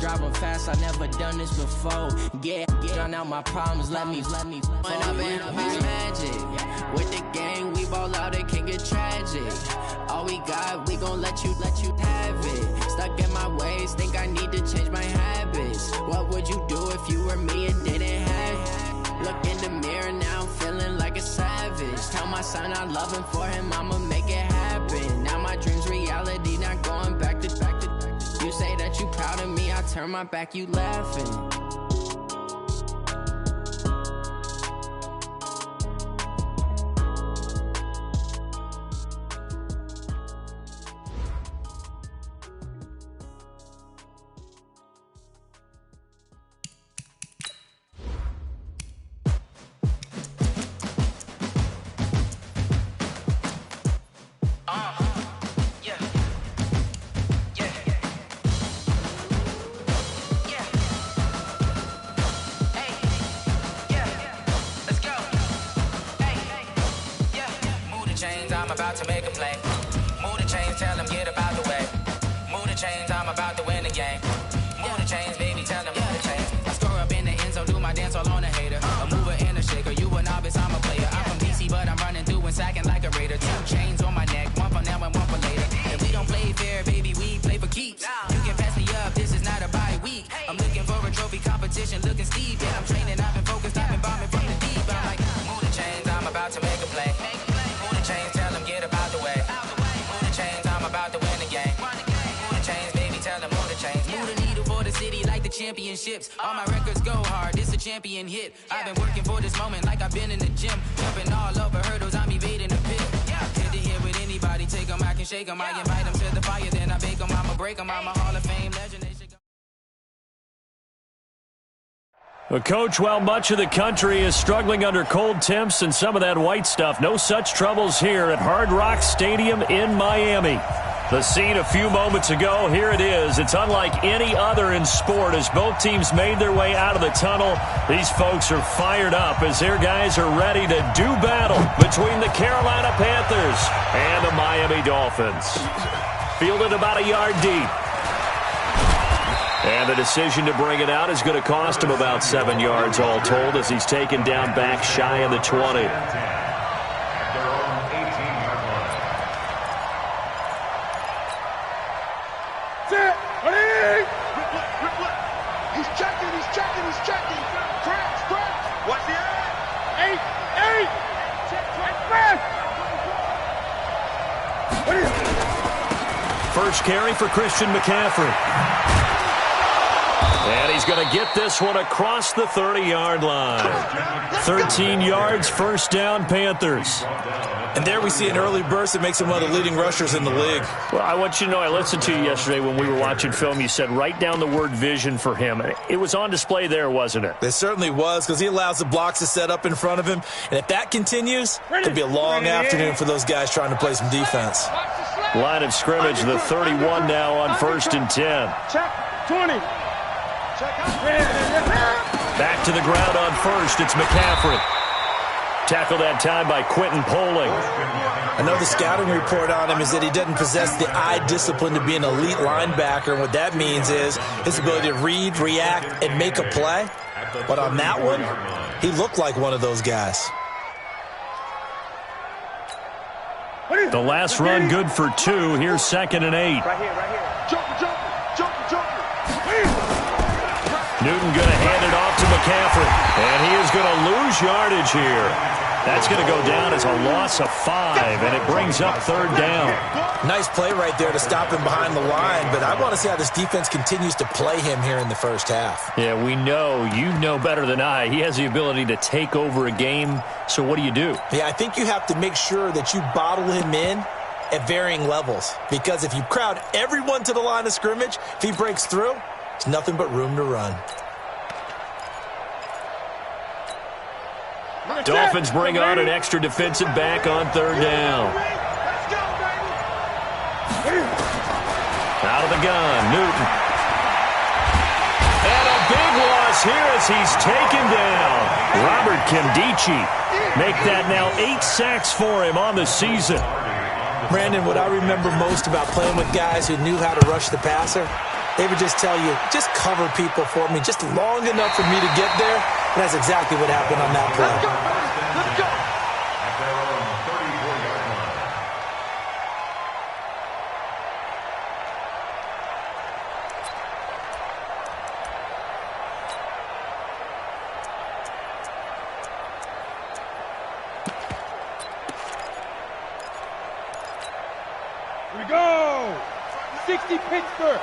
drive them fast, I never done this before. Get drown out my problems, let me. When I've been up is magic. With the gang, we ball out, it can get tragic. All we got, we gon' let you have it. Stuck in my ways, think I need to change my habits. What would you do if you were me and didn't have it? Look in the mirror, now I'm feeling like a savage. Tell my son I love him, for him I'ma make it happen. Now my dream's reality, not going back to. You say that you proud of me, I turn my back, you laughing. I'm about to make a play. Move the chains, tell them get up out the way. Move the chains, I'm about to win the game. Move the chains, baby, tell them move the chains. I score up in the end zone, do my dance all on a hater. A mover and a shaker, you a novice, I'm a player. I'm from DC, but I'm running through and sacking like a raider. 2 chains on my neck, one for now and one for later. If we don't play fair, baby, we play for keeps. You can pass me up, this is not a bye week. I'm looking for a trophy competition, looking steep. Yeah, I'm training, I've been focused, I've been bombing from the deep. I'm like, move the chains, I'm about to make a play. Move the chains, tell them get up out the way. Move the chains, I'm about to win the game. Move the chains, baby, tell them move the chains. Move the needle for the city like the championships. All my records go hard, this a champion hit. I've been working for this moment like I've been in the gym. Jumping all over hurdles, I'm evading the pit. Hit to hit with anybody, take them, I can shake them. I invite them to the fire, then I bake them, I'ma break them. I'm a Hall of Fame legend, they should go. Well, Coach, while much of the country is struggling under cold temps and some of that white stuff, no such troubles here at Hard Rock Stadium in Miami. The scene a few moments ago, here it is. It's unlike any other in sport as both teams made their way out of the tunnel. These folks are fired up as their guys are ready to do battle between the Carolina Panthers and the Miami Dolphins. Fielded about a yard deep. And the decision to bring it out is going to cost him about 7 yards all told as he's taken down back shy of the 20. He's checking. Crack. What's the eye? 8. First carry for Christian McCaffrey. And he's going to get this one across the 30-yard line. 13 yards, first down, Panthers. And there we see an early burst that makes him one of the leading rushers in the league. Well, I want you to know, I listened to you yesterday when we were watching film. You said write down the word vision for him. It was on display there, wasn't it? It certainly was, because he allows the blocks to set up in front of him. And if that continues, it'll be a long afternoon for those guys trying to play some defense. Line of scrimmage, the 31 now on 1st and 10. Check. 20. Back to the ground on 1st. It's McCaffrey. Tackled that time by Quentin Poling. I know the scouting report on him is that he doesn't possess the eye discipline to be an elite linebacker. And what that means is his ability to read, react, and make a play. But on that one, he looked like one of those guys. The last run good for 2. Here's 2nd and 8. Right here. Jump. Newton going to hand it off to McCaffrey. And he is going to lose yardage here. That's going to go down as a loss of 5, and it brings up 3rd down. Nice play right there to stop him behind the line, but I want to see how this defense continues to play him here in the first half. Yeah, we know. You know better than I. He has the ability to take over a game, so what do you do? Yeah, I think you have to make sure that you bottle him in at varying levels, because if you crowd everyone to the line of scrimmage, if he breaks through, it's nothing but room to run. Dolphins bring on an extra defensive back on 3rd down. Out of the gun, Newton. And a big loss here as he's taken down. Robert Kimdichie make that now 8 sacks for him on the season. Brandon, what I remember most about playing with guys who knew how to rush the passer they would just tell you, just cover people for me, just long enough for me to get there. And that's exactly what happened on that play. Let's go, let's go. At their own 34-yard line. Here we go. 60 Pittsburgh.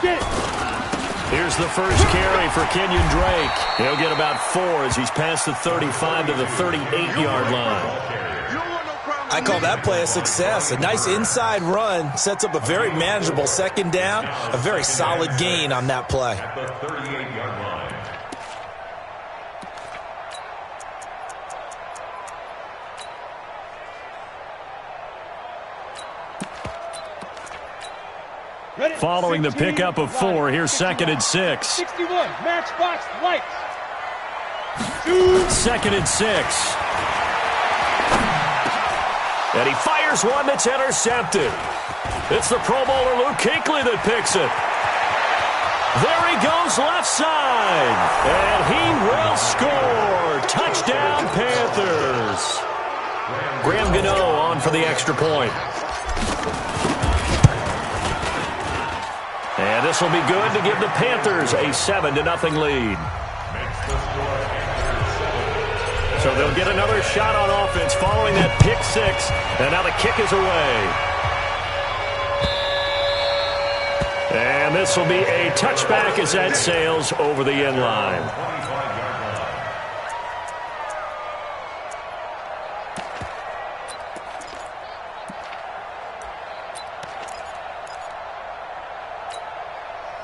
Get it. Here's the first carry for Kenyon Drake. He'll get about 4 as he's past the 35 to the 38-yard line. I call that play a success. A nice inside run sets up a very manageable second down, a very solid gain on that play. At the 38-yard line. Ready? Following the 16, pickup of 4, here's 2nd and 6. 61, matchbox lights. 2nd and 6. And he fires one that's intercepted. It's the Pro Bowler Luke Kuechly that picks it. There he goes left side. And he will score. Touchdown, Panthers. Graham Gano on for the extra point. And this will be good to give the Panthers a 7-0 lead. So they'll get another shot on offense following that pick 6. And now the kick is away. And this will be a touchback as that sails over the end line.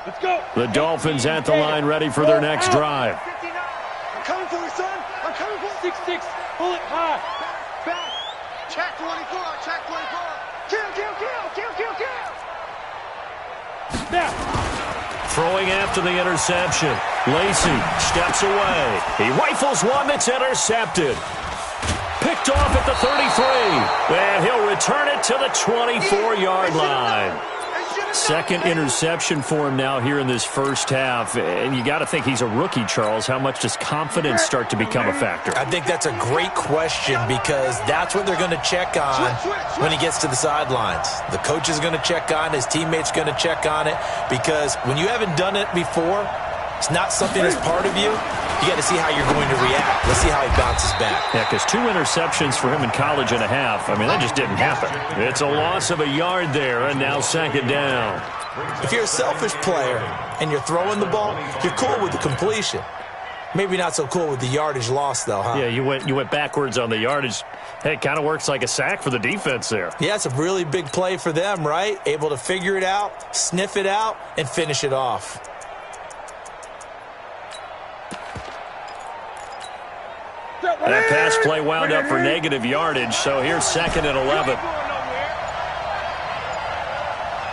Let's go. The Dolphins at the line ready for their next drive. I'm coming for you, son. I'm coming for you. 6-6. Pull it high. Back. Check 24. Check 24. Kill, kill, kill. Kill, kill, kill. Now. Throwing after the interception. Lacey steps away. He rifles one that's intercepted. Picked off at the 33. And he'll return it to the 24-yard line. Second interception for him now here in this first half. And you got to think he's a rookie, Charles. How much does confidence start to become a factor? I think that's a great question because that's what they're going to check on when he gets to the sidelines. The coach is going to check on it. His teammates going to check on it because when you haven't done it before, it's not something that's part of you. You got to see how you're going to react. Let's see how he bounces back. Yeah, because 2 interceptions for him in college and a half. I mean, that just didn't happen. It's a loss of a yard there, and now 2nd down. If you're a selfish player and you're throwing the ball, you're cool with the completion. Maybe not so cool with the yardage loss, though, huh? Yeah, you went backwards on the yardage. Hey, it kind of works like a sack for the defense there. Yeah, it's a really big play for them, right? Able to figure it out, sniff it out, and finish it off. That pass play wound up for negative yardage, so here's 2nd and 11.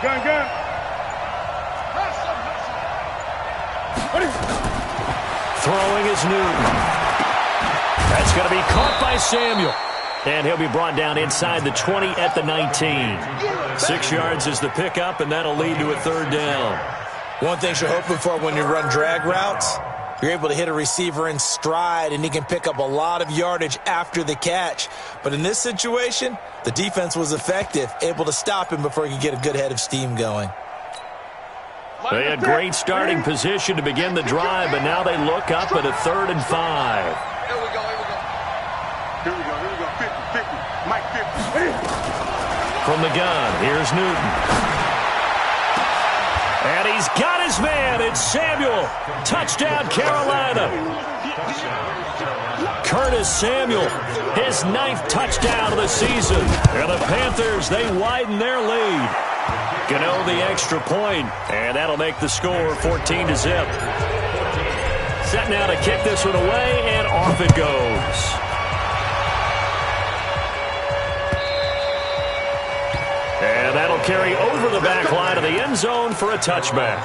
Gun, gun. Throwing is Newton. That's going to be caught by Samuel. And he'll be brought down inside the 20 at the 19. 6 yards is the pickup, and that'll lead to a 3rd down. One thing you're hoping for when you run drag routes, you're able to hit a receiver in stride, and he can pick up a lot of yardage after the catch. But in this situation, the defense was effective, able to stop him before he could get a good head of steam going. They had great starting position to begin the drive, but now they look up at a 3rd and 5. Here we go, here we go. Here we go, here we go. 50, 50. Mike 50. From the gun, here's Newton. And he's got his man. It's Samuel. Touchdown, Carolina. Curtis Samuel, his 9th touchdown of the season. And the Panthers, they widen their lead. Gano the extra point, and that'll make the score 14-0. Set now to kick this one away, and off it goes. And that'll carry over the back line of the end zone for a touchback.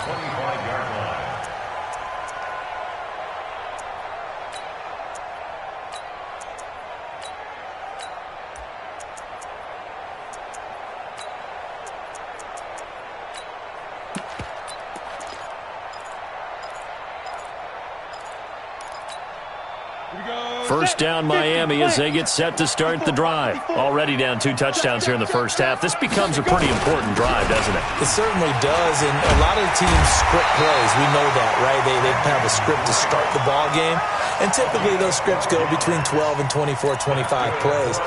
First down Miami as they get set to start the drive. Already down 2 touchdowns here in the first half. This becomes a pretty important drive, doesn't it? It certainly does, and a lot of the teams script plays. We know that, right? They have a script to start the ball game, and typically those scripts go between 12 and 24, 25 plays.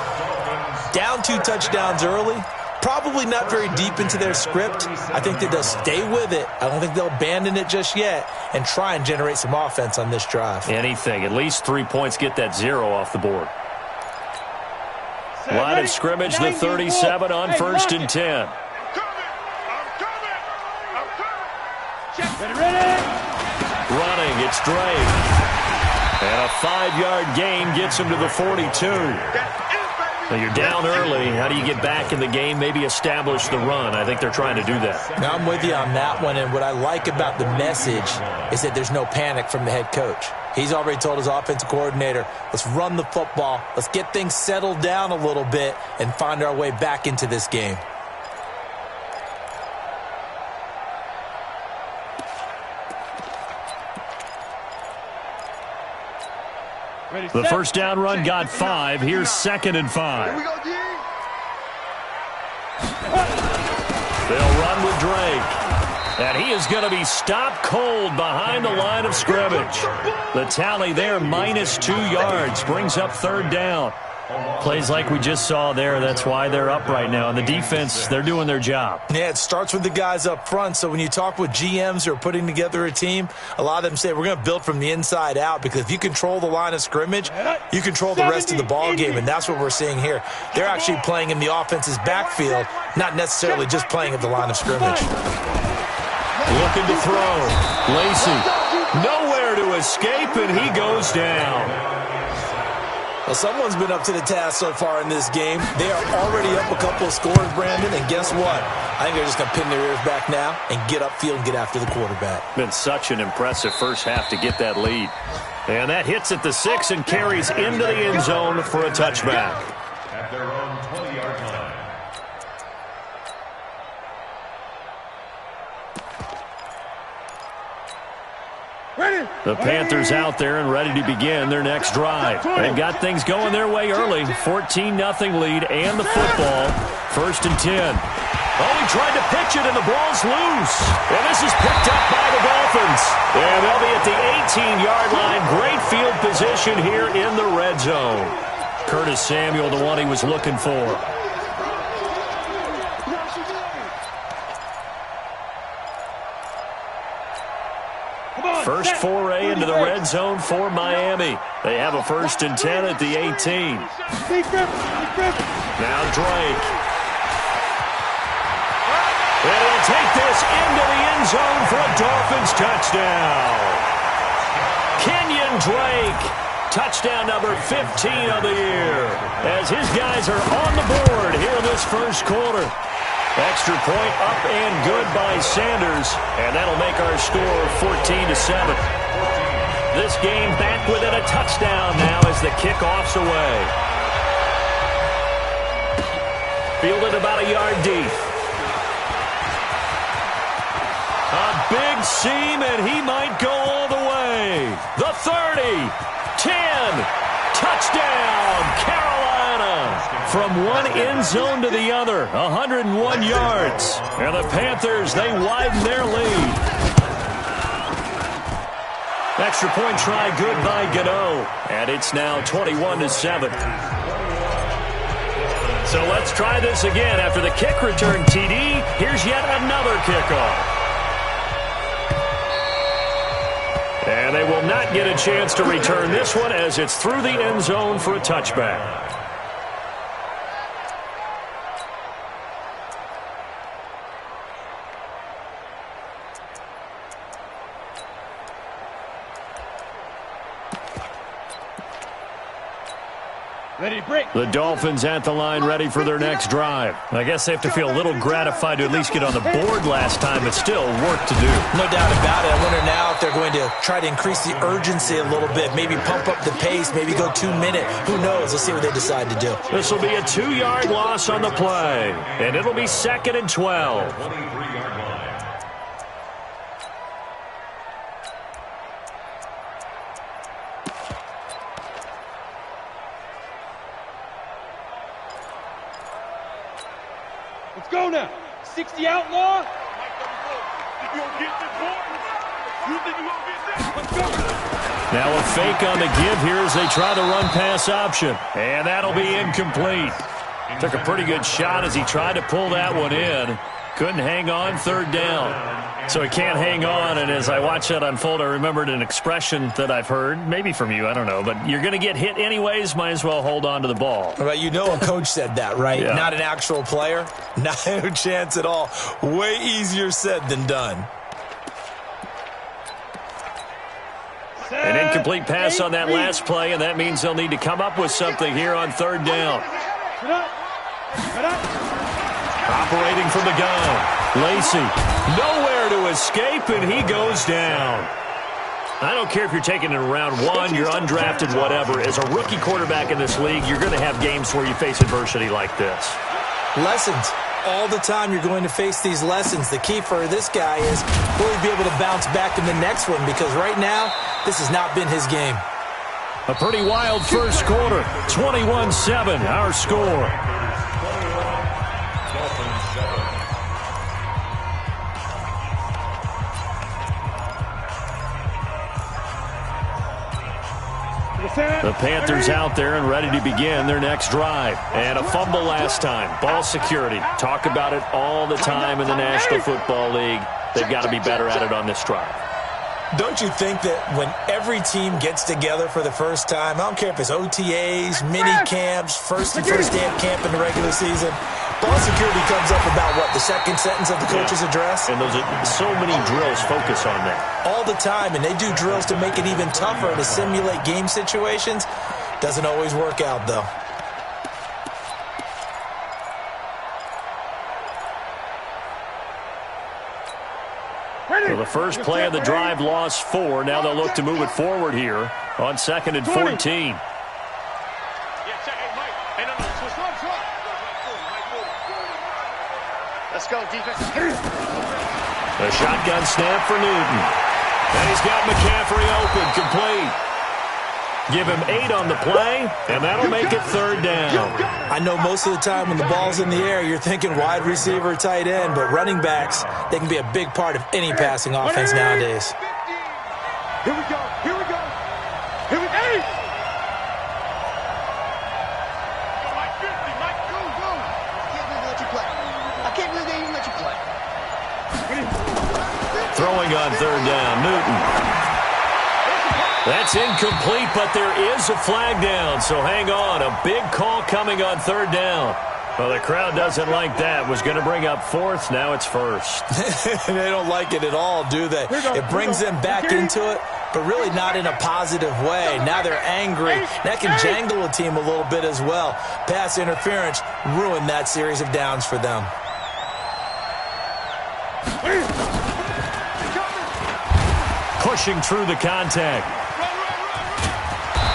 Down 2 touchdowns early, probably not very deep into their script. I think that they'll stay with it. I don't think they'll abandon it just yet and try and generate some offense on this drive. Anything. At least 3 points, get that 0 off the board. Line of scrimmage, the 37 on 1st and 10. Running, it's Drake. And a 5-yard gain gets him to the 42. Now you're down early. How do you get back in the game, maybe establish the run? I think they're trying to do that. Now, I'm with you on that one, and what I like about the message is that there's no panic from the head coach. He's already told his offensive coordinator, let's run the football, let's get things settled down a little bit and find our way back into this game. The first down run got 5. Here's 2nd and 5. They'll run with Drake. And he is going to be stopped cold behind the line of scrimmage. The tally there, -2 yards, brings up 3rd down. Plays like we just saw there, that's why they're up right now. And the defense, they're doing their job. Yeah, it starts with the guys up front. So when you talk with GMs who are putting together a team, a lot of them say we're going to build from the inside out, because if you control the line of scrimmage, you control the rest of the ball game, and that's what we're seeing here. They're actually playing in the offense's backfield, not necessarily just playing at the line of scrimmage. Looking to throw. Lacey, nowhere to escape, and he goes down. Well, someone's been up to the task so far in this game. They are already up a couple of scores, Brandon, and guess what? I think they're just going to pin their ears back now and get upfield and get after the quarterback. Been such an impressive first half to get that lead. And that hits at the 6 and carries into the end zone for a touchback. At their own 20-yard line. The Panthers out there and ready to begin their next drive. They've got things going their way early. 14-0 lead and the football. 1st and 10. Oh, he tried to pitch it and the ball's loose. And this is picked up by the Dolphins. And they'll be at the 18-yard line. Great field position here in the red zone. Curtis Samuel, the one he was looking for. First foray into the red zone for Miami. They have a 1st and 10 at the 18. Now Drake. And he'll take this into the end zone for a Dolphins touchdown. Kenyon Drake, touchdown number 15 of the year, as his guys are on the board here in this first quarter. Extra point up and good by Sanders, and that'll make our score 14-7. This game back within a touchdown now as the kickoff's away. Fielded about a yard deep. A big seam, and he might go all the way. The 30, 10, touchdown, Carolina. From one end zone to the other, 101 yards. And the Panthers, they widen their lead. Extra point try good by Gano. And it's now 21-7. So let's try this again. After the kick return TD, here's yet another kickoff. And they will not get a chance to return this one as it's through the end zone for a touchback. The Dolphins at the line ready for their next drive. I guess they have to feel a little gratified to at least get on the board last time, but still work to do. No doubt about it. I wonder now if they're going to try to increase the urgency a little bit, maybe pump up the pace, maybe go 2-minute. Who knows? Let's see what they decide to do. This will be a 2-yard loss on the play, and it'll be 2nd and 12. 23-yard line. corner. 60 outlaw. Now a fake on the give here as they try the run-pass option. And that'll be incomplete. Took a pretty good shot as he tried to pull that one in. Couldn't hang on, third down. So he can't hang on, and as I watched that unfold, I remembered an expression that I've heard, maybe from you, I don't know, but you're going to get hit anyways, might as well hold on to the ball. Well, you know a coach said that, right? Yeah. Not an actual player. No chance at all. Way easier said than done. An incomplete pass on that last play, and that means they'll need to come up with something here on third down. Operating from the gun. Lacey, nowhere to escape, and he goes down. I don't care if you're taking it in round one, you're undrafted, whatever. As a rookie quarterback in this league, you're going to have games where you face adversity like this. Lessons. All the time you're going to face these lessons. The key for this guy is will he be able to bounce back in the next one, because right now, this has not been his game. A pretty wild first quarter. 21-7, our score. The Panthers out there and ready to begin their next drive. And a fumble last time. Ball security. Talk about it all the time in the National Football League. They've got to be better at it on this drive. Don't you think that when every team gets together for the first time, I don't care if it's OTAs, mini camps, first day of camp in the regular season, ball security comes up about what, the second sentence of the coach's address? And those are so many drills focus on that. All the time, and they do drills to make it even tougher to simulate game situations. Doesn't always work out, though. So the first play of the drive lost 4. Now they'll look to move it forward here on 2nd and 14. Let's go, defense. A shotgun snap for Newton. And he's got McCaffrey open, complete. Give him 8 on the play, and that'll make it third down. I know most of the time when the ball's in the air, you're thinking wide receiver, tight end, but running backs, they can be a big part of any passing offense nowadays. Here we go. Here we go. Here we go. Mike 50. Mike, go. I can't believe they even let you play. Throwing on third down, Newton. That's incomplete, but there is a flag down, so hang on. A big call coming on third down. Well, the crowd doesn't like that. Was going to bring up 4th, now it's 1st. They don't like it at all, do they? It brings them back into it, but really not in a positive way. Now they're angry. That can jangle a team a little bit as well. Pass interference ruined that series of downs for them. Pushing through the contact.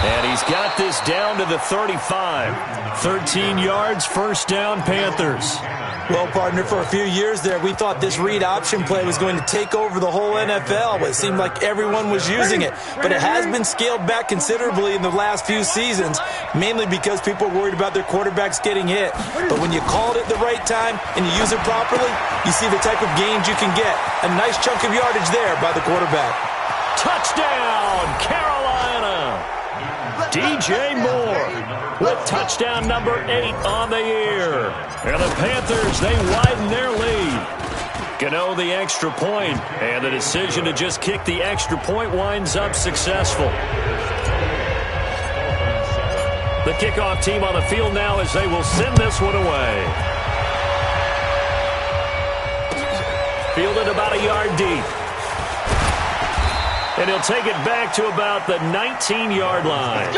And he's got this down to the 35. 13 yards, first down, Panthers. Well, partner, for a few years there, we thought this read option play was going to take over the whole NFL. It seemed like everyone was using it. But it has been scaled back considerably in the last few seasons, mainly because people are worried about their quarterbacks getting hit. But when you call it at the right time and you use it properly, you see the type of gains you can get. A nice chunk of yardage there by the quarterback. Touchdown, Carolina! DJ Moore with touchdown number 8 on the year. And the Panthers, they widen their lead. Gano the extra point, and the decision to just kick the extra point winds up successful. The kickoff team on the field now as they will send this one away. Fielded about a yard deep. And he'll take it back to about the 19-yard line.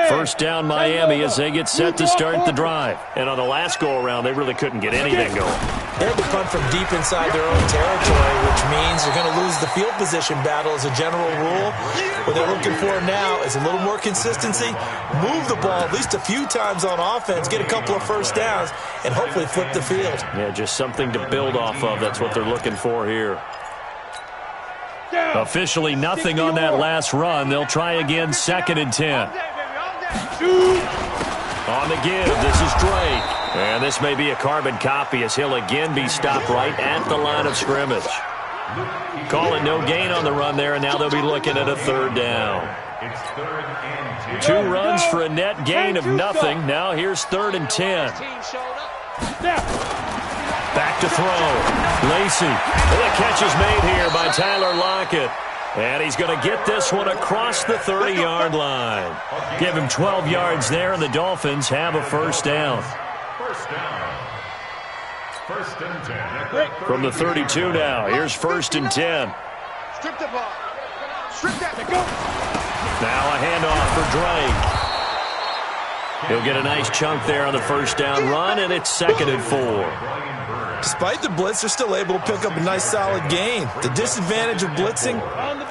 First down Miami as they get set to start the drive. And on the last go-around, they really couldn't get anything going. They had to punt from deep inside their own territory, which means you're going to lose the field position battle as a general rule. What they're looking for now is a little more consistency, move the ball at least a few times on offense, get a couple of first downs, and hopefully flip the field. Yeah, just something to build off of. That's what they're looking for here. Officially nothing on that last run. They'll try again, 2nd and 10. On the give, this is Drake. And this may be a carbon copy as he'll again be stopped right at the line of scrimmage. Calling no gain on the run there, and now they'll be looking at a 3rd down. 2 runs for a net gain of nothing. Now here's 3rd and 10. Back to throw. Lacey. And the catch is made here by Tyler Lockett. And he's going to get this one across the 30-yard line. Give him 12 yards there, and the Dolphins have a 1st down. First and 10. From the 32 now, here's 1st and 10. Strip the ball. Strip that. Go. Now a handoff for Drake. He'll get a nice chunk there on the 1st down run, and it's 2nd and 4. Despite the blitz, they're still able to pick up a nice solid gain. The disadvantage of blitzing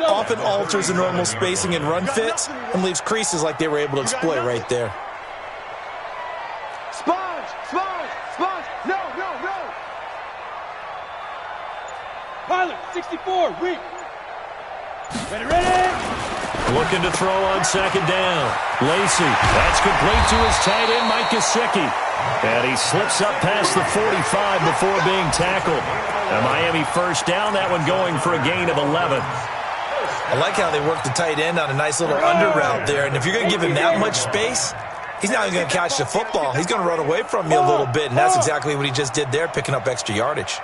often alters the normal spacing and run fits and leaves creases like they were able to exploit right there. Sponge. Sponge. Sponge. No. No. No. Pilot 64. Weak. Ready. Looking to throw on 2nd down. Lacey. That's complete to his tight end, Mike Gesicki. And he slips up past the 45 before being tackled. A Miami 1st down, that one going for a gain of 11. I like how they work the tight end on a nice little under route there. And if you're going to give him that much space, he's not even going to catch the football. He's going to run away from you a little bit, and that's exactly what he just did there, picking up extra yardage.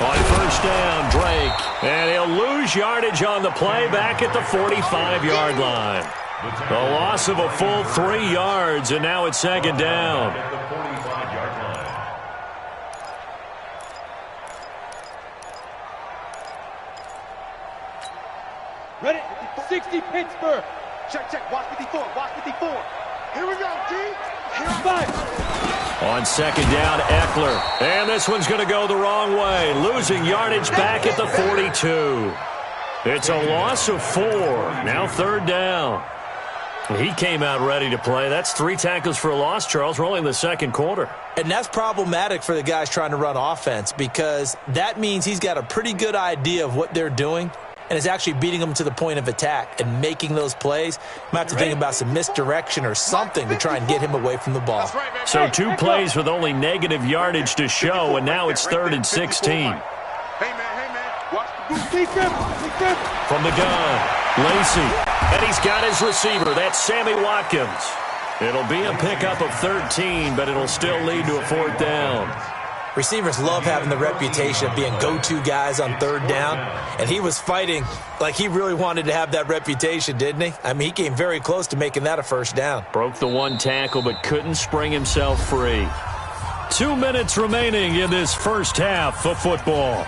On 1st down, Drake. And he'll lose yardage on the play back at the 45-yard line. A loss of a full 3 yards, and now it's 2nd down. At the 45-yard line. Ready. 60 Pittsburgh. Check. Watch 54. Watch 54. Here we go, D. Here 5. On 2nd down, Eckler. And this one's going to go the wrong way. Losing yardage back at the 42. It's a loss of 4. Now 3rd down. He came out ready to play. That's 3 tackles for a loss, Charles. We're only in the 2nd quarter. And that's problematic for the guys trying to run offense because that means he's got a pretty good idea of what they're doing and is actually beating them to the point of attack and making those plays. You might have to think about some misdirection or something to try and get him away from the ball. So 2 plays with only negative yardage to show, and now it's 3rd and 16. Hey, man. Watch the boot. From the gun, Lacey. And he's got his receiver. That's Sammy Watkins. It'll be a pickup of 13, but it'll still lead to a 4th down. Receivers love having the reputation of being go-to guys on 3rd down, and he was fighting like he really wanted to have that reputation, didn't he? I mean, he came very close to making that a 1st down. Broke the 1 tackle, but couldn't spring himself free. 2 minutes remaining in this 1st half of football.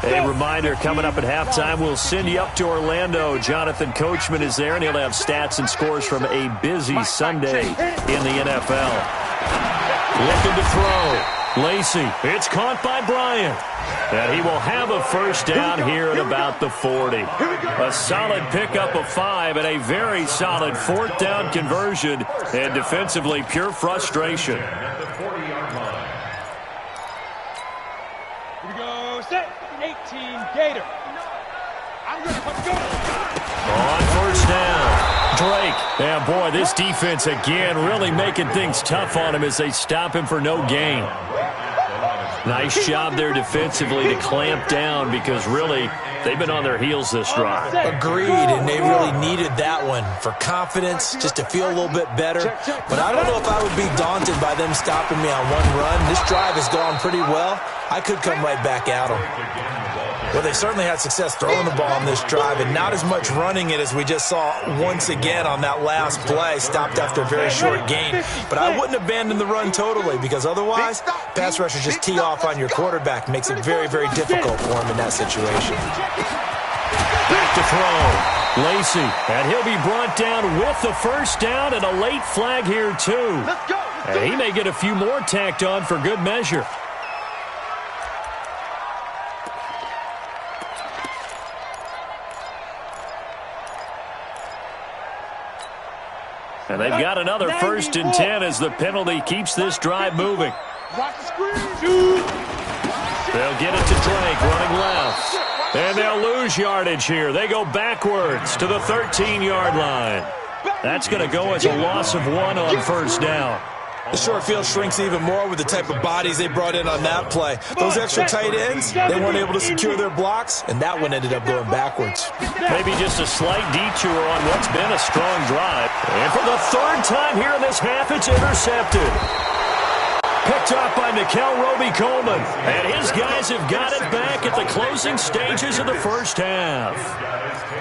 A reminder, coming up at halftime, we'll send you up to Orlando. Jonathan Coachman is there, and he'll have stats and scores from a busy Sunday in the NFL. Looking to throw. Lacey. It's caught by Bryant. And he will have a 1st down here at about the 40. A solid pickup of 5 and a very solid 4th down conversion. And defensively, pure frustration. At the 40-yard line. Here we go. Set. 18 Gator. I'm good. Let's go. On 1st down, Drake. Yeah, boy, this defense again really making things tough on him as they stop him for no gain. Nice job there defensively to clamp down because really they've been on their heels this drive. Agreed, and they really needed that one for confidence, just to feel a little bit better. But I don't know if I would be daunted by them stopping me on 1 run. This drive has gone pretty well. I could come right back at them. Well, they certainly had success throwing the ball on this drive and not as much running it as we just saw once again on that last play. Stopped after a very short gain. But I wouldn't abandon the run totally because otherwise, pass rushers just tee off on your quarterback. Makes it very, very difficult for him in that situation. Back to throw. Lacy, and he'll be brought down with the first down and a late flag here too. And he may get a few more tacked on for good measure. And they've got another 1st and 10 as the penalty keeps this drive moving. They'll get it to Drake running left. And they'll lose yardage here. They go backwards to the 13-yard line. That's going to go as a loss of 1 on 1st down. The short field shrinks even more with the type of bodies they brought in on that play. Those extra tight ends, they weren't able to secure their blocks, and that one ended up going backwards. Maybe just a slight detour on what's been a strong drive. And for the 3rd time here in this half, it's intercepted. Picked off by Nickel Roby-Coleman. And his guys have got it back at the closing stages of the first half.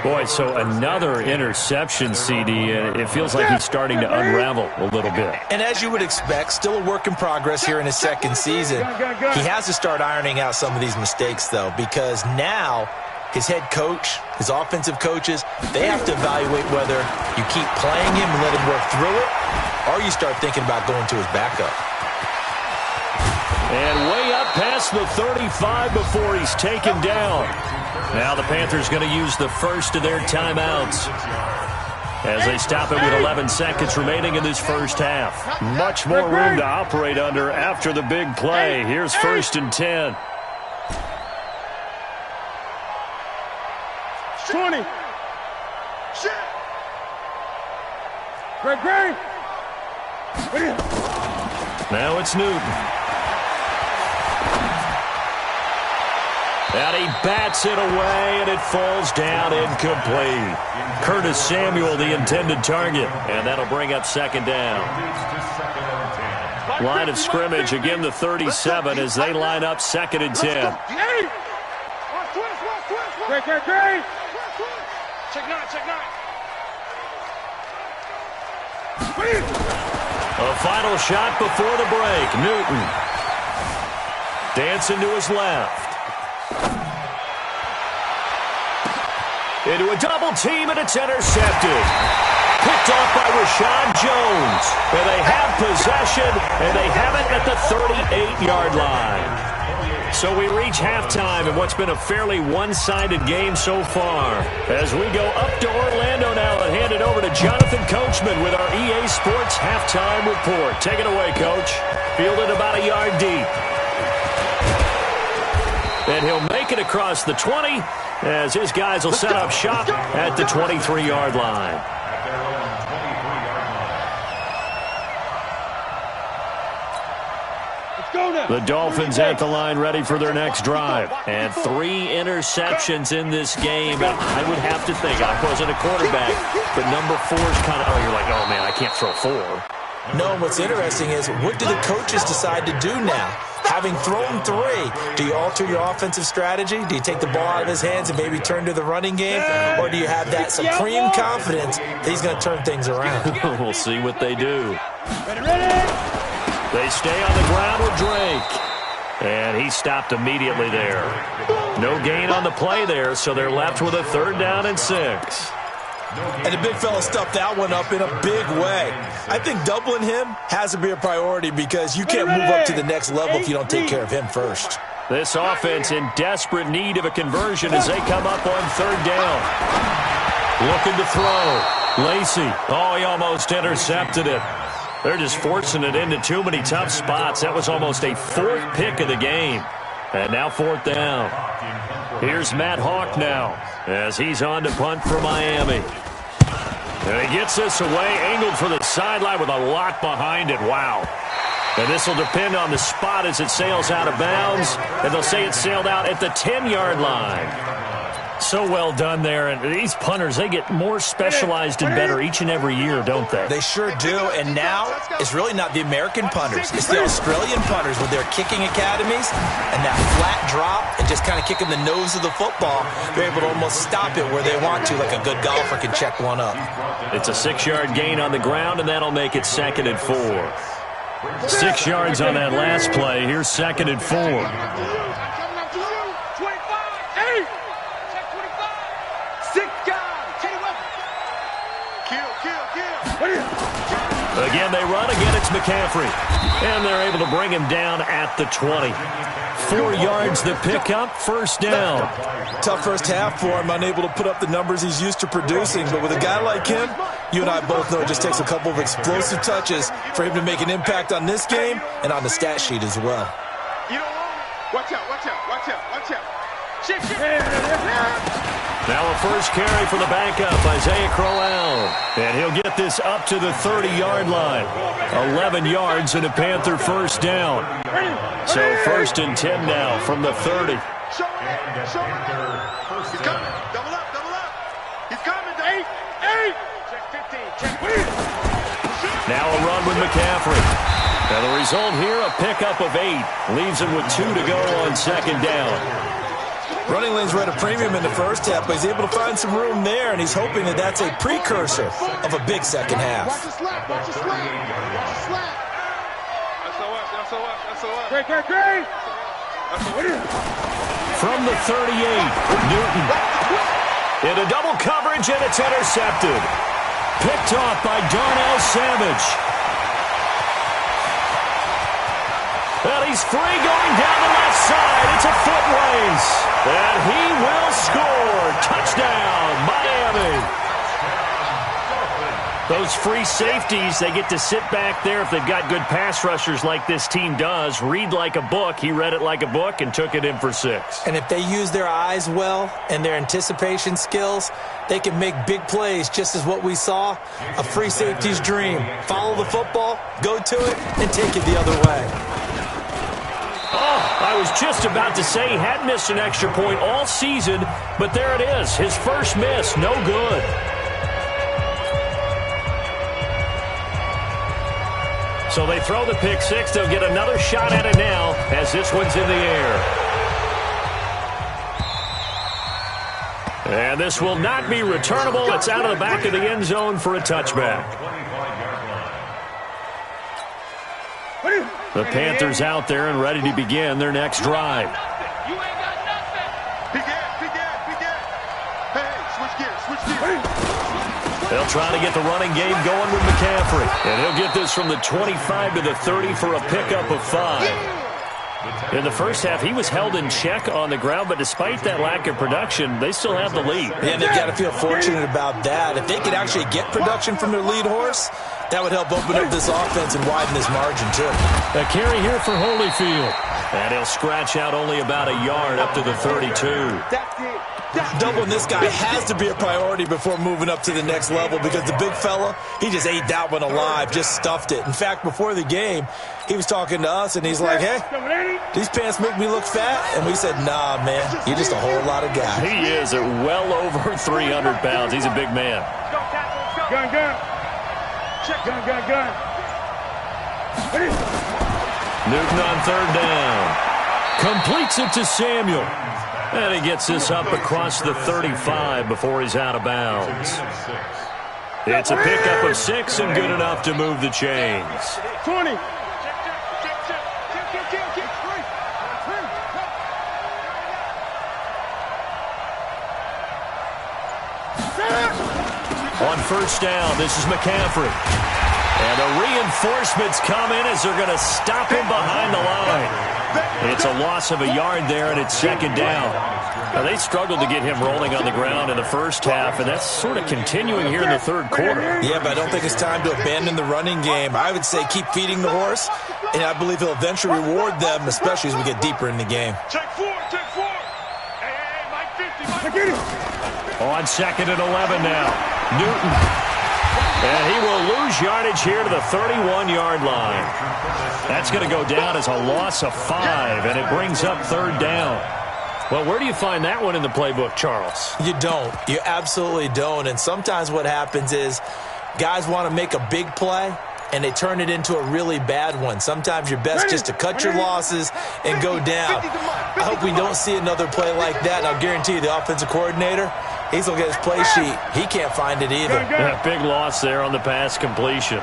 Boy, so another interception, CD. It feels like he's starting to unravel a little bit. And as you would expect, still a work in progress here in his 2nd season. He has to start ironing out some of these mistakes, though, because now his head coach, his offensive coaches, they have to evaluate whether you keep playing him and let him work through it, or you start thinking about going to his backup. And way up past the 35 before he's taken down. Now the Panthers going to use the first of their timeouts as they stop it with 11 seconds remaining in this first half. Much more room to operate under after the big play. Here's 1st and 10. 20. Great. Now it's Newton. And he bats it away, and it falls down incomplete. Curtis Samuel, the intended target. And that'll bring up 2nd down. Line of scrimmage, again the 37 as they line up 2nd and 10. Great. Check 9. A final shot before the break. Newton dancing to his left. Into a double team, and it's intercepted. Picked off by Rashad Jones. And they have possession, and they have it at the 38-yard line. So we reach halftime in what's been a fairly one-sided game so far. As we go up to Orlando now and hand it over to Jonathan Coachman with our EA Sports halftime report. Take it away, Coach. Fielded about a yard deep. And he'll make it across the 20 as his guys will set up shop at the 23-yard line. The Dolphins at the line ready for their next drive. And 3 interceptions in this game. I would have to think, I wasn't a quarterback, but number 4 is kind of, you're like, oh, man, I can't throw 4. No, what's interesting is what do the coaches decide to do now? Having thrown 3, do you alter your offensive strategy? Do you take the ball out of his hands and maybe turn to the running game? Or do you have that supreme confidence that he's going to turn things around? We'll see what they do. They stay on the ground with Drake. And he stopped immediately there. No gain on the play there, so they're left with a 3rd down and 6. And the big fella stuffed that one up in a big way. I think doubling him has to be a priority because you can't move up to the next level if you don't take care of him first. This offense in desperate need of a conversion as they come up on 3rd down. Looking to throw. Lacy. Oh, he almost intercepted it. They're just forcing it into too many tough spots. That was almost a 4th pick of the game. And now 4th down. Here's Matt Hawk now as he's on to punt for Miami. And he gets this away, angled for the sideline with a lot behind it. Wow. And this will depend on the spot as it sails out of bounds. And they'll say it sailed out at the 10-yard line. So well done there. And these punters, they get more specialized and better each and every year, don't they? They sure do. And now it's really not the American punters. It's the Australian punters with their kicking academies and that flat drop and just kind of kicking the nose of the football. They're able to almost stop it where they want to, like a good golfer can check one up. It's a 6-yard gain on the ground, and that'll make it 2nd and 4. 6 yards on that last play. Here's 2nd and 4. Again, they run. Again, it's McCaffrey. And they're able to bring him down at the 20. 4 yards the pickup, 1st down. Tough first half for him, unable to put up the numbers he's used to producing. But with a guy like him, you and I both know it just takes a couple of explosive touches for him to make an impact on this game and on the stat sheet as well. Watch out, watch out, watch out, watch out. Now a first carry for the backup, Isaiah Crowell. And he'll get this up to the 30-yard line. 11 yards and a Panther 1st down. So 1st and 10 now from the 30. Show it. He's coming. Double up, double up. He's coming. 8. Check 15. Check 15. Now a run with McCaffrey. Now the result here, a pickup of 8. Leaves him with 2 to go on 2nd down. Running lanes were at a premium in the first half, but he's able to find some room there, and he's hoping that that's a precursor of a big second half. Watch the slap. Watch the slap. Watch the slap. SOS. Great. From the 38, Newton. Into double coverage, and it's intercepted. Picked off by Darnell Savage. And he's free going down the left side. It's a foot race. And he will score. Touchdown, Miami. Those free safeties, they get to sit back there if they've got good pass rushers like this team does. Read like a book. He read it like a book and took it in for 6. And if they use their eyes well and their anticipation skills, they can make big plays, just as what we saw, a free safety's dream. Follow the football, go to it, and take it the other way. Oh, I was just about to say he had missed an extra point all season, but there it is. His first miss, no good. So they throw the pick 6. They'll get another shot at it now as this one's in the air. And this will not be returnable. It's out of the back of the end zone for a touchback. The Panthers out there and ready to begin their next drive. You ain't got nothing. Hey, switch gears. They'll try to get the running game going with McCaffrey. And he'll get this from the 25 to the 30 for a pickup of 5. In the first half, he was held in check on the ground, but despite that lack of production, they still have the lead. And they've got to feel fortunate about that. If they could actually get production from their lead horse, that would help open up this offense and widen this margin, too. A carry here for Holyfield. And he'll scratch out only about a yard up to the 32. Doubling this guy has to be a priority before moving up to the next level because the big fella, he just ate that one alive, just stuffed it. In fact, before the game, he was talking to us, and he's like, hey, these pants make me look fat? And we said, nah, man, you're just a whole lot of guy. He is at well over 300 pounds. He's a big man. Gun. Check. Gun. Newton on 3rd down. Completes it to Samuel. And he gets this up across the 35 before he's out of bounds. It's a pickup of 6 and good enough to move the chains. 20. On 1st down, this is McCaffrey. And the reinforcements come in as they're going to stop him behind the line. It's a loss of a yard there, and it's 2nd down. Now, they struggled to get him rolling on the ground in the first half, and that's sort of continuing here in the 3rd quarter. Yeah, but I don't think it's time to abandon the running game. I would say keep feeding the horse, and I believe he'll eventually reward them, especially as we get deeper in the game. Check 4. Hey, Mike 50. Get it. On 2nd and 11 now. Newton. And he will lose yardage here to the 31-yard line. That's going to go down as a loss of 5, and it brings up 3rd down. Well, where do you find that one in the playbook, Charles? You don't. You absolutely don't. And sometimes what happens is guys want to make a big play, and they turn it into a really bad one. Sometimes you're best just to cut your losses and go down. I hope we don't see another play like that. And I'll guarantee you the offensive coordinator, he's going to get his play sheet. He can't find it either. Yeah, big loss there on the pass completion.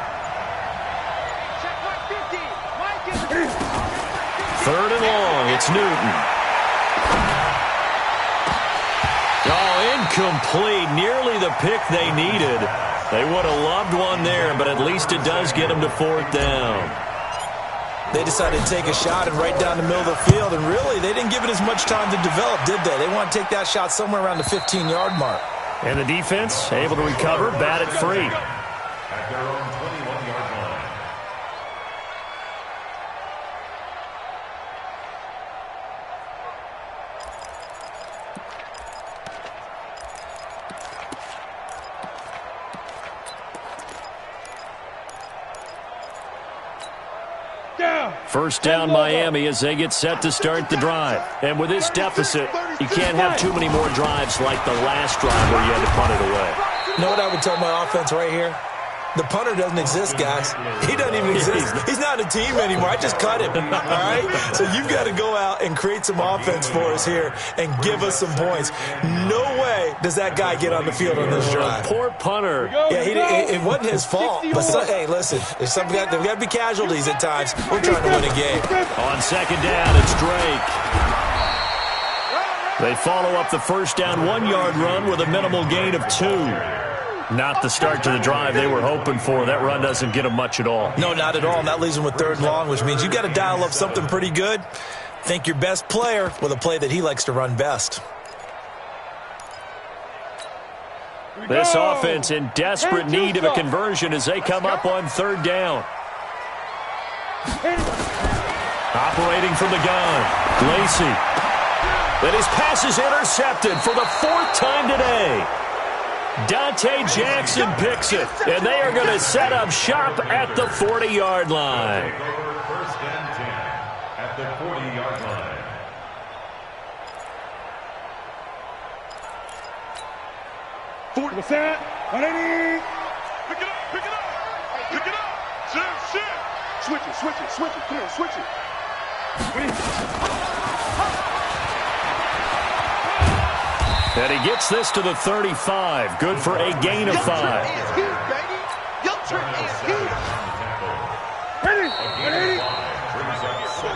Third and long. It's Newton. Oh, incomplete. Nearly the pick they needed. They would have loved one there, but at least it does get them to fourth down. They decided to take a shot and right down the middle of the field, and really, they didn't give it as much time to develop, did they? They want to take that shot somewhere around the 15-yard mark. And the defense able to recover, bat it free. At their own 21-yard line. First down, Miami, as they get set to start the drive. And with this deficit, you can't have too many more drives like the last drive where you had to punt it away. You know what I would tell my offense right here? The punter doesn't exist, guys. He doesn't even exist. He's not a team anymore. I just cut him, all right? So you've got to go out and create some offense for us here and give us some points. No way does that guy get on the field on this drive. Poor punter. Yeah, it wasn't his fault. But, hey, listen, there's got to be casualties at times. We're trying to win a game. On second down, it's Drake. They follow up the first down 1-yard run with a minimal gain of 2. Not the start to the drive they were hoping for. That run doesn't get them much at all. No, not at all. And that leaves them with third and long, which means you've got to dial up something pretty good. Think your best player with a play that he likes to run best. This offense in desperate need of a conversion as they come up on third down. Operating from the gun, Lacey. But his pass is intercepted for the 4th time today. Dante Jackson picks it, and they are going to set up shop at the 40-yard line. First and 10 at the 40-yard line. What's that? 180. Pick it up, pick it up, pick it up. Shit. Switch it. Come on, switch it. And he gets this to the 35. Good for a gain of 5.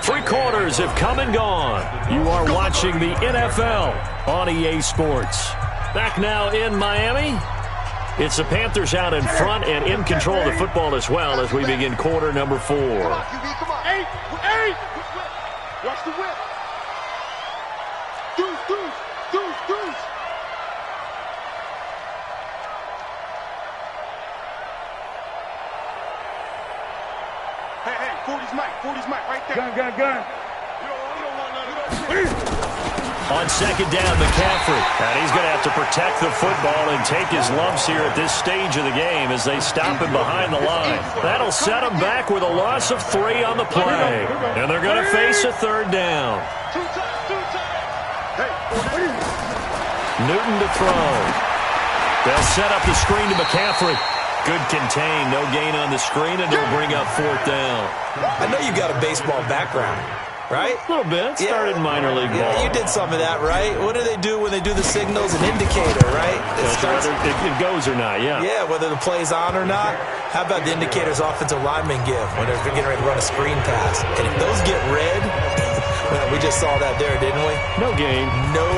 Three quarters have come and gone. You are watching the NFL on EA Sports. Back now in Miami. It's the Panthers out in front and in control of the football as well as we begin quarter number 4. Come on. Hey. Watch the whip. Deuce. Hey, 40's Mike, right there. Gun. You don't want none of that. On second down, McCaffrey. And he's going to have to protect the football and take his lumps here at this stage of the game as they stop him behind the line. That'll set him back with a loss of 3 on the play. And they're going to face a third down. Newton to throw. They'll set up the screen to McCaffrey. Good contain, no gain on the screen, and they'll bring up 4th down. I know you got a baseball background, right? A little bit. Started in minor league ball. Yeah, you did some of that, right? What do they do when they do the signals? An indicator, right? It goes or not, yeah. Yeah, whether the play's on or not. How about the indicators offensive linemen give when they're getting ready to run a screen pass? And if those get red, well, we just saw that there, didn't we? No gain. No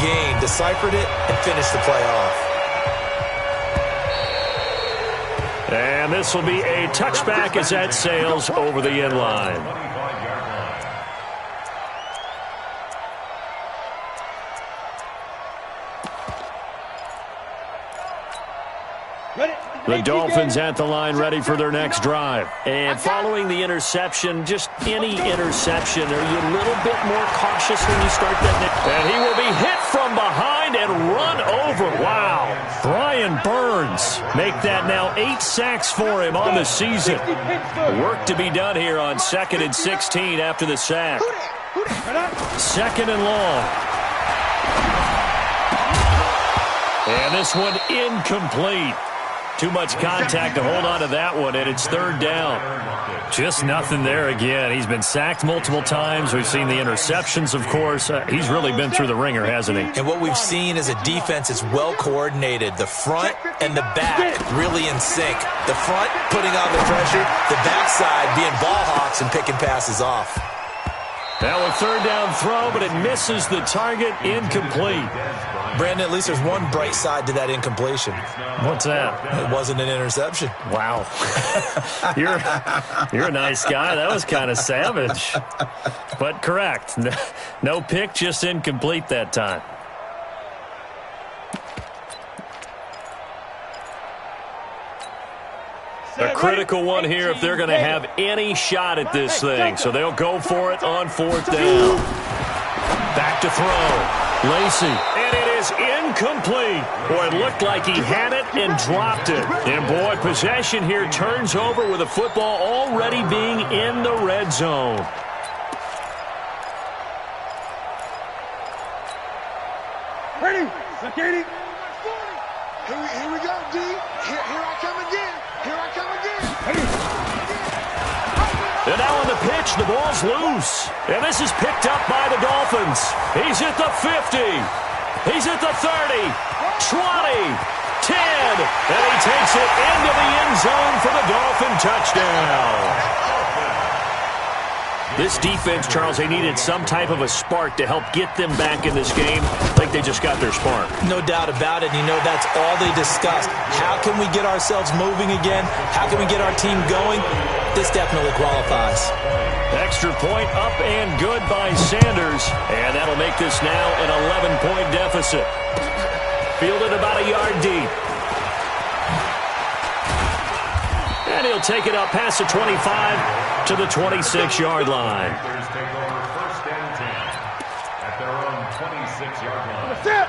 gain. Deciphered it and finished the play off. And this will be a touchback as that sails over the end line. The Dolphins at the line ready for their next drive. And following the interception, just any interception, are you a little bit more cautious when you start that? And he will be hit from behind and run over. Wow. Brian Burns make that now 8 sacks for him on the season. Work to be done here on 2nd and 16 after the sack. 2nd and long. And this one incomplete. Too much contact to hold on to that one, and it's third down. Just nothing there again. He's been sacked multiple times. We've seen the interceptions, of course. He's really been through the ringer, hasn't he? And what we've seen is a defense is well coordinated. The front and the back really in sync. The front putting on the pressure, the backside being ball hawks and picking passes off. Now a third down throw, but it misses the target, incomplete. Brandon, at least there's one bright side to that incompletion. What's that? It wasn't an interception. Wow. You're a nice guy. That was kind of savage. But correct. No pick, just incomplete that time. A critical one here if they're going to have any shot at this thing. So they'll go for it on fourth down. Back to throw. Lacey. And it is incomplete. Boy, it looked like he had it and dropped it. And, boy, possession here turns over with the football already being in the red zone. Ready? Security. Here we go, D. Here I come again. Here I come again. And now on the pitch, the ball's loose. And this is picked up by the Dolphins. He's at the 50. He's at the 30, 20, 10. And he takes it into the end zone for the Dolphin touchdown. This defense, Charles, they needed some type of a spark to help get them back in this game. I think they just got their spark. No doubt about it. You know, that's all they discussed. How can we get ourselves moving again? How can we get our team going? This definitely qualifies. Extra point up and good by Sanders. And that'll make this now an 11-point deficit. Fielded about a yard deep. And he'll take it up past the 25 to the 26-yard line.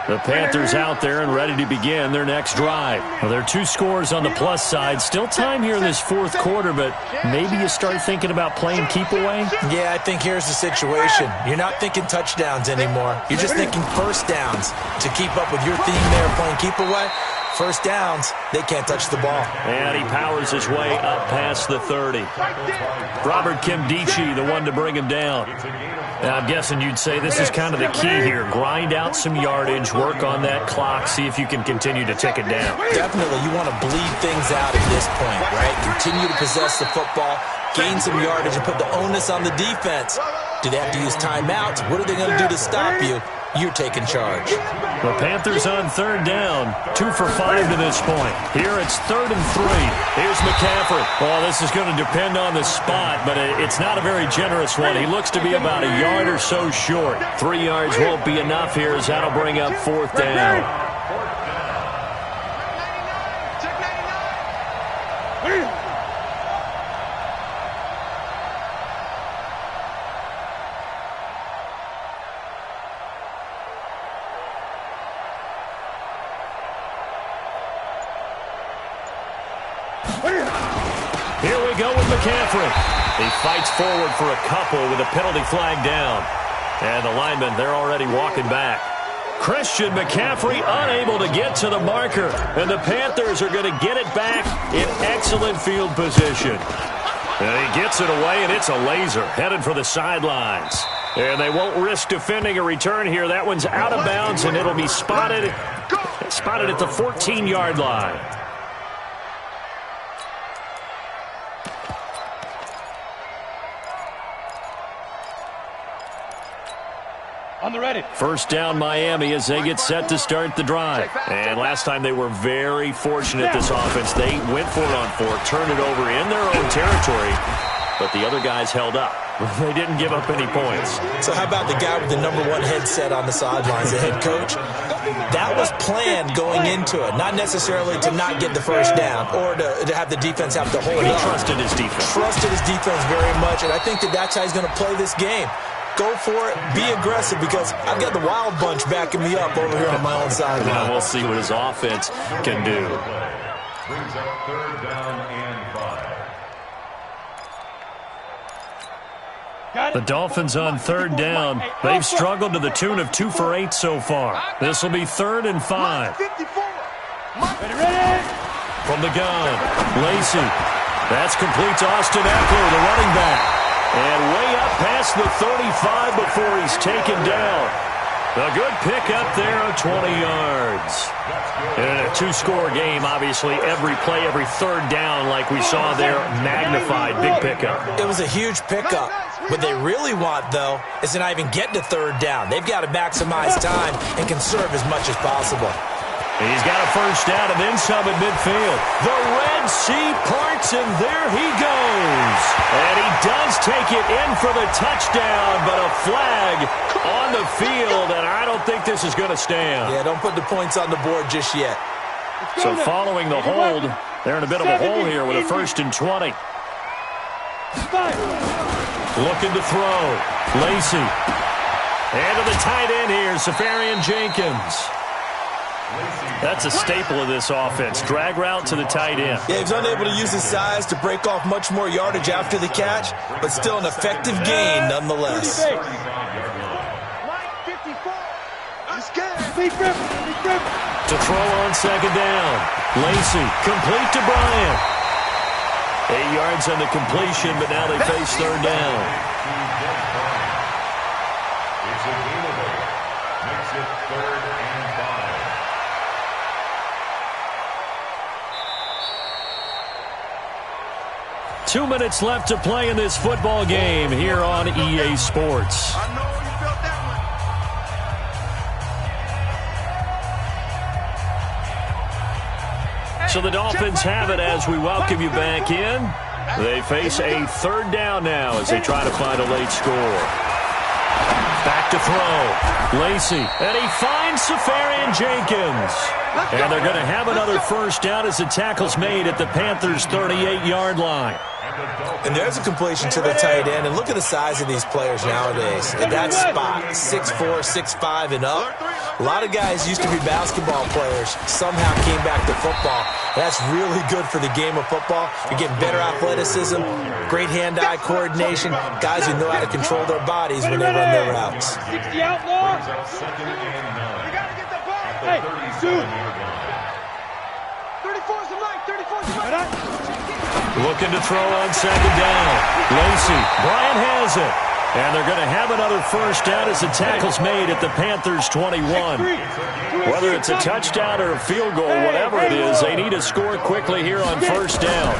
The Panthers out there and ready to begin their next drive. Well, there are two scores on the plus side. Still time here in this fourth quarter, but maybe you start thinking about playing keep away? Yeah, I think here's the situation. You're not thinking touchdowns anymore. You're just thinking first downs. To keep up with your theme there, playing keep away, first downs, they can't touch the ball. And he powers his way up past the 30. Robert Kimdichie, the one to bring him down. Now, I'm guessing you'd say this is kind of the key here. Grind out some yardage, work on that clock, see if you can continue to tick it down. Definitely. You want to bleed things out at this point, right? Continue to possess the football, gain some yardage, and put the onus on the defense. Do they have to use timeouts? What are they going to do to stop you? You're taking charge. The Panthers on third down. 2 for 5 to this point. Here it's 3rd and 3. Here's McCaffrey. Well, this is going to depend on the spot, but it's not a very generous one. He looks to be about a yard or so short. 3 yards won't be enough here as that'll bring up fourth down. Here we go with McCaffrey. He fights forward for a couple with a penalty flag down. And the linemen, they're already walking back. Christian McCaffrey unable to get to the marker. And the Panthers are going to get it back in excellent field position. And he gets it away, and it's a laser headed for the sidelines. And they won't risk defending a return here. That one's out of bounds, and it'll be spotted at the 14-yard line. On the ready. First down Miami as they get set to start the drive. And last time they were very fortunate, this offense. They went for it on 4, turned it over in their own territory, but the other guys held up. They didn't give up any points. So how about the guy with the #1 headset on the sidelines, the head coach? That was planned going into it, not necessarily to not get the first down or to have the defense have to hold He up. trusted his defense. Trusted his defense very much, and I think that's how he's going to play this game. Go for it. Be aggressive because I've got the wild bunch backing me up over here on my own sideline. Now we'll see what his offense can do. Brings up 3rd down and 5. The Dolphins on 3rd down. They've struggled to the tune of 2 for 8 so far. This will be 3rd and 5. 54 Ready. From the gun, Lacey. That's complete to Austin Eckler, the running back. And way up past the 35 before he's taken down. A good pickup there of 20 yards. In a two-score game, obviously, every play, every third down, like we saw there, magnified. Big pickup. It was a huge pickup. What they really want, though, is to not even get to third down. They've got to maximize time and conserve as much as possible. He's got a first down and then some at midfield. The Red Sea parts, and there he goes. And he does take it in for the touchdown, but a flag on the field, and I don't think this is going to stand. Yeah, don't put the points on the board just yet. So following the hold, they're in a bit of a hole here with a 1st and 20. Looking to throw. Lacey. And to the tight end here, Safarian Jenkins. That's a staple of this offense. Drag route to the tight end. Yeah, he's unable to use his size to break off much more yardage after the catch, but still an effective gain nonetheless. To throw on 2nd down. Lacey, complete to Bryant. 8 yards on the completion, but now they face 3rd down. It's a gainable. Makes it 3rd and 5. 2 minutes left to play in this football game here on EA Sports. I know you felt that one. So the Dolphins have it as we welcome you back in. They face a 3rd down now as they try to find a late score. Back to throw. Lacey. And he finds Safarian Jenkins. And they're going to have another 1st down as the tackle's made at the Panthers' 38-yard line. And there's a completion to the tight end. And look at the size of these players nowadays. At that spot, 6'4", 6'5", and up. A lot of guys used to be basketball players, somehow came back to football. That's really good for the game of football. You're getting better athleticism, great hand-eye coordination, guys who know how to control their bodies when they run their routes. 60 outlaw. Brings up 2nd and 9. You got to get the ball. At the 37-yard line. 34's the mic. 34's the mic. Looking to throw on 2nd down. Lacey. Bryant has it. And they're going to have another 1st down as the tackle's made at the Panthers' 21. Whether it's a touchdown or a field goal, whatever it is, they need to score quickly here on 1st down.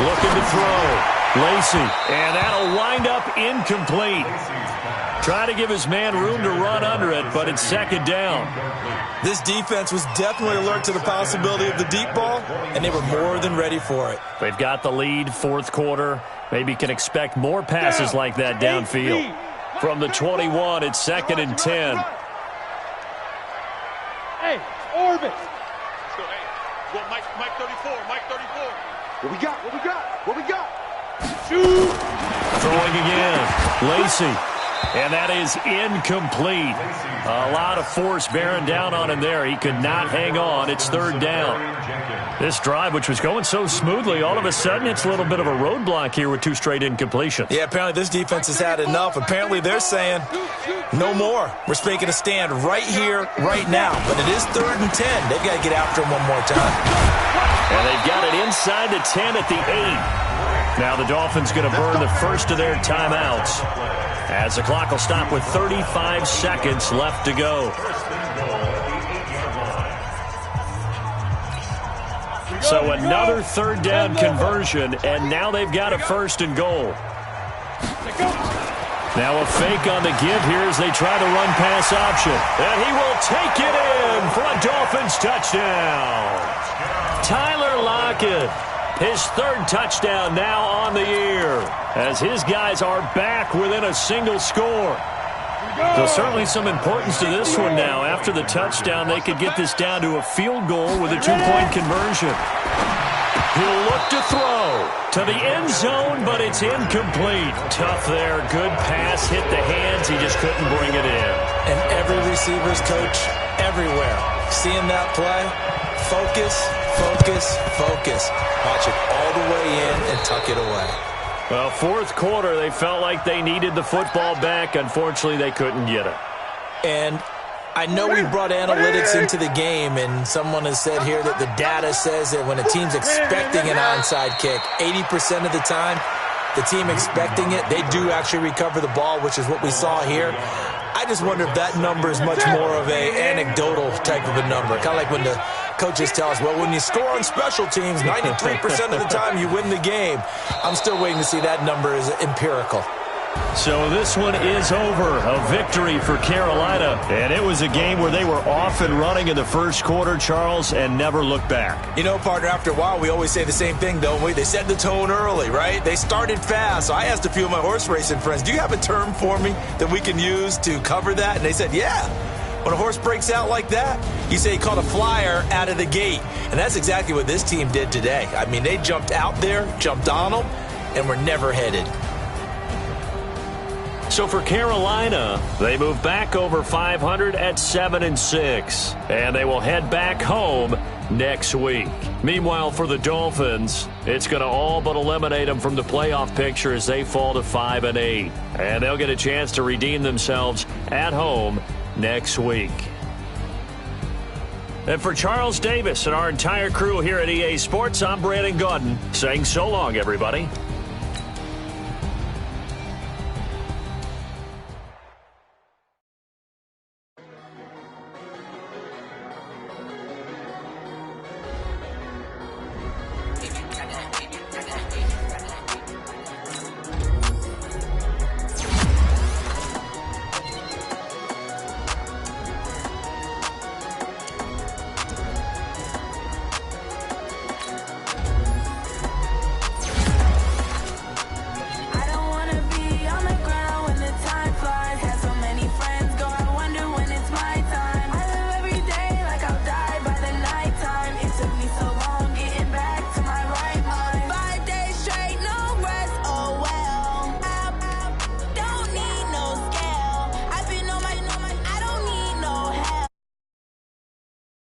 Looking to throw. Lacey. And that'll wind up incomplete. Trying to give his man room to run under it, but it's 2nd down. This defense was definitely alert to the possibility of the deep ball, and they were more than ready for it. They've got the lead, 4th quarter. Maybe can expect more passes like that downfield. From the 21, it's 2nd and 10. Hey, orbit. Let's go, hey. Well, Mike 34, Mike 34. What we got? What we got? What we got? Shoot! Throwing again. Lacey. And that is incomplete. A lot of force bearing down on him there. He could not hang on. It's 3rd down. This drive, which was going so smoothly, all of a sudden it's a little bit of a roadblock here with 2 straight incompletions. Yeah, apparently this defense has had enough. Apparently they're saying, no more. We're making a stand right here, right now. But it is 3rd and 10. They've got to get after him one more time. And they've got it inside the 10 at the 8. Now the Dolphins going to burn the first of their timeouts, as the clock will stop with 35 seconds left to go. So another 3rd down conversion, and now they've got a 1st and goal. Now a fake on the give here as they try the run-pass option. And he will take it in for a Dolphins touchdown. Tyler Lockett, his 3rd touchdown now on the year, as his guys are back within a single score. So certainly some importance to this one now. After the touchdown, they could get this down to a field goal with a 2-point conversion. He'll look to throw to the end zone, but it's incomplete. Tough there. Good pass. Hit the hands. He just couldn't bring it in. And every receiver's coach everywhere. Seeing that play, focus, focus, focus. Watch it all the way in and tuck it away. Well, 4th quarter, they felt like they needed the football back. Unfortunately, they couldn't get it. And I know we brought analytics into the game, and someone has said here that the data says that when a team's expecting an onside kick, 80% of the time, the team expecting it, they do actually recover the ball, which is what we saw here. I just wonder if that number is much more of a anecdotal type of a number. Kind of like when the coaches tell us, well, when you score on special teams, 93% of the time you win the game. I'm still waiting to see that number is empirical. So this one is over. A victory for Carolina. And it was a game where they were off and running in the first quarter, Charles, and never looked back. You know, partner, after a while, we always say the same thing, don't we? They set the tone early, right? They started fast. So I asked a few of my horse racing friends, do you have a term for me that we can use to cover that? And they said, yeah. When a horse breaks out like that, you say he caught a flyer out of the gate. And that's exactly what this team did today. I mean, they jumped out there, jumped on them, and were never headed. So for Carolina, they move back over 500 at 7-6, and they will head back home next week. Meanwhile, for the Dolphins, it's going to all but eliminate them from the playoff picture as they fall to 5-8, and they'll get a chance to redeem themselves at home next week. And for Charles Davis and our entire crew here at EA Sports, I'm Brandon Gaudin saying so long, everybody.